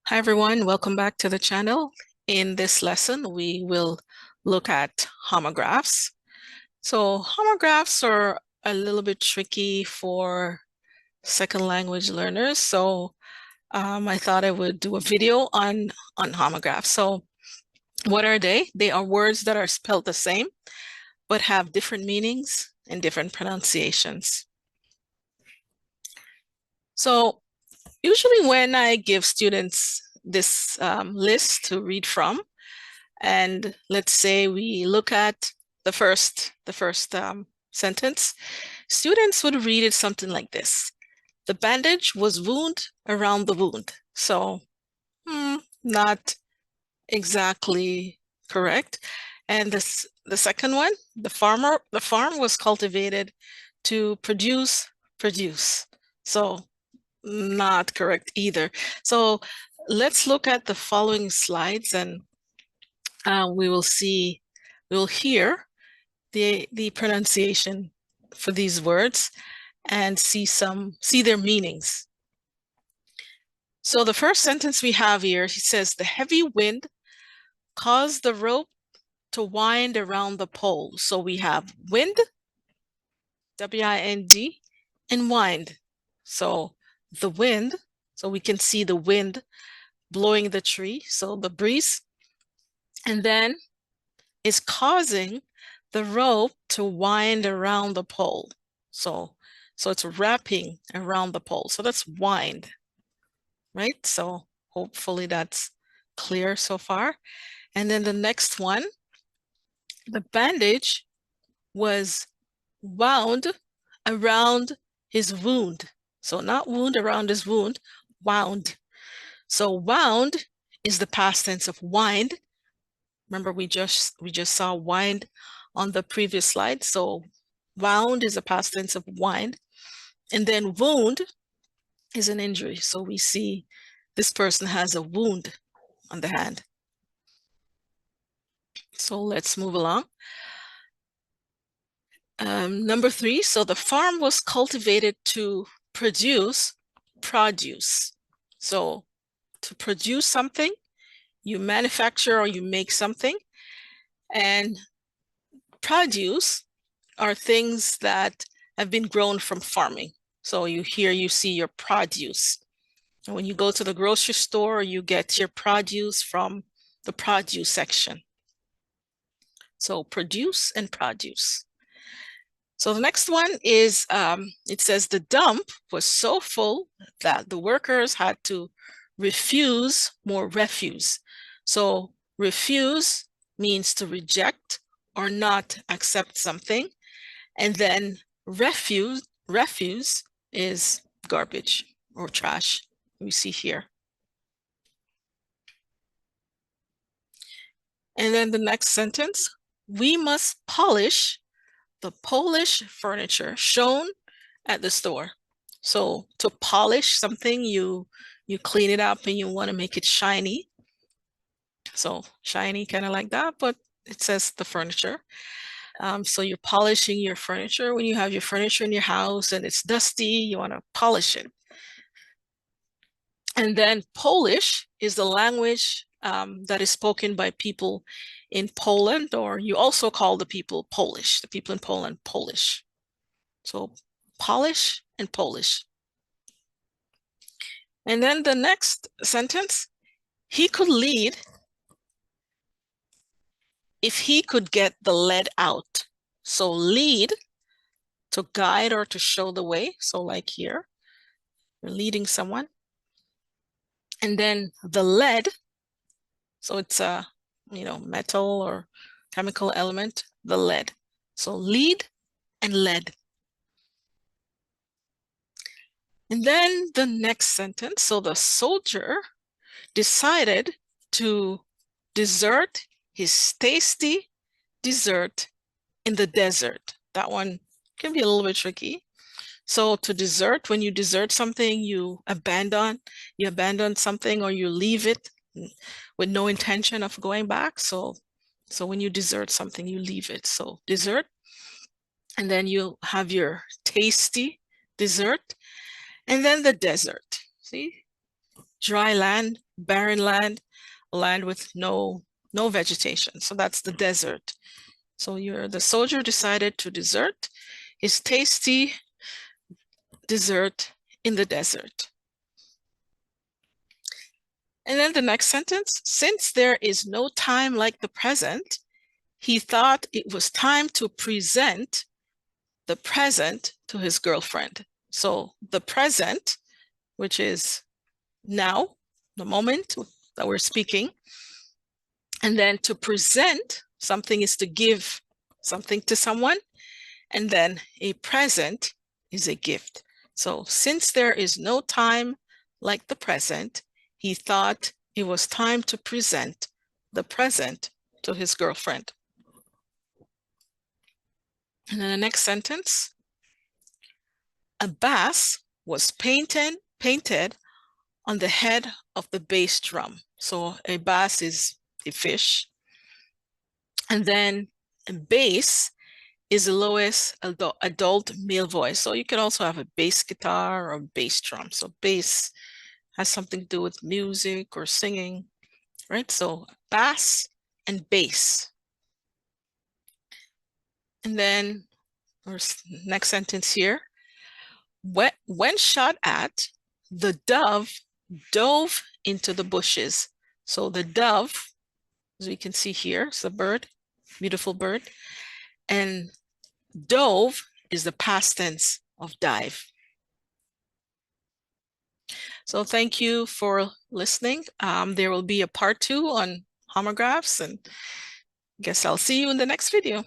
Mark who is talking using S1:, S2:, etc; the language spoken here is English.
S1: Hi everyone, welcome back to the channel. In this lesson, we will look at homographs. So homographs are a little bit tricky for second language learners. So I thought I would do a video on homographs. So what are they? They are words that are spelled the same, but have different meanings and different pronunciations. So usually when I give students this list to read from, and let's say we look at the first sentence, students would read it something like this. The bandage was wound around the wound. So, not exactly correct. And the second one, the farm was cultivated to produce. So, not correct either. So, let's look at the following slides and we'll hear the pronunciation for these words and see their meanings. So the first sentence we have here, he says, the heavy wind caused the rope to wind around the pole. So we have wind, W-I-N-D, and wind. So the wind, so we can see the wind blowing the tree, so the breeze, and then is causing the rope to wind around the pole. So it's wrapping around the pole. So that's wind, right? So hopefully that's clear so far. And then the next one, the bandage was wound around his wound. So not wound around his wound, wound. So wound is the past tense of wind. Remember, we just saw wind on the previous slide. So wound is a past tense of wind. And then wound is an injury. So we see this person has a wound on the hand. So let's move along. Number 3, so the farm was cultivated to produce produce. So to produce something, you manufacture or you make something, and produce are things that have been grown from farming. So you see your produce. And when you go to the grocery store, you get your produce from the produce section. So produce and produce. So the next one is, it says the dump was so full that the workers had to refuse more refuse. So refuse means to reject or not accept something. And then refuse is garbage or trash. We see here. And then the next sentence, we must polish the Polish furniture shown at the store. So to polish something, you clean it up and you want to make it shiny. So shiny, kind of like that, but it says the furniture. So you're polishing your furniture. When you have your furniture in your house and it's dusty, you want to polish it. And then Polish is the language that is spoken by people in Poland, or you also call the people Polish, the people in Poland, Polish. So Polish and Polish. And then the next sentence, he could lead if he could get the lead out. So lead, to guide or to show the way. So like here, you're leading someone. And then the lead, so it's a, metal or chemical element, the lead. So lead and lead. And then the next sentence, so the soldier decided to desert his tasty dessert in the desert. That one can be a little bit tricky. So to desert, when you desert something, you abandon something or you leave it with no intention of going back. So when you desert something, you leave it. So desert. And then you have your tasty dessert. And then the desert. See? dry land, barren land, land with no vegetation. So that's the desert. So the soldier decided to desert his tasty dessert in the desert. And then the next sentence, since there is no time like the present, he thought it was time to present the present to his girlfriend. So the present, which is now, the moment that we're speaking, and then to present something is to give something to someone, and then a present is a gift. So since there is no time like the present, he thought it was time to present the present to his girlfriend. And then the next sentence, a bass was painted on the head of the bass drum. So a bass is a fish. And then a bass is the lowest adult male voice. So you can also have a bass guitar or a bass drum. So bass has something to do with music or singing, right? So bass and bass. And then our next sentence here, when shot at, the dove dove into the bushes. So the dove, as we can see here, is a bird, beautiful bird. And dove is the past tense of dive. So thank you for listening. There will be a part 2 on homographs, and I guess I'll see you in the next video.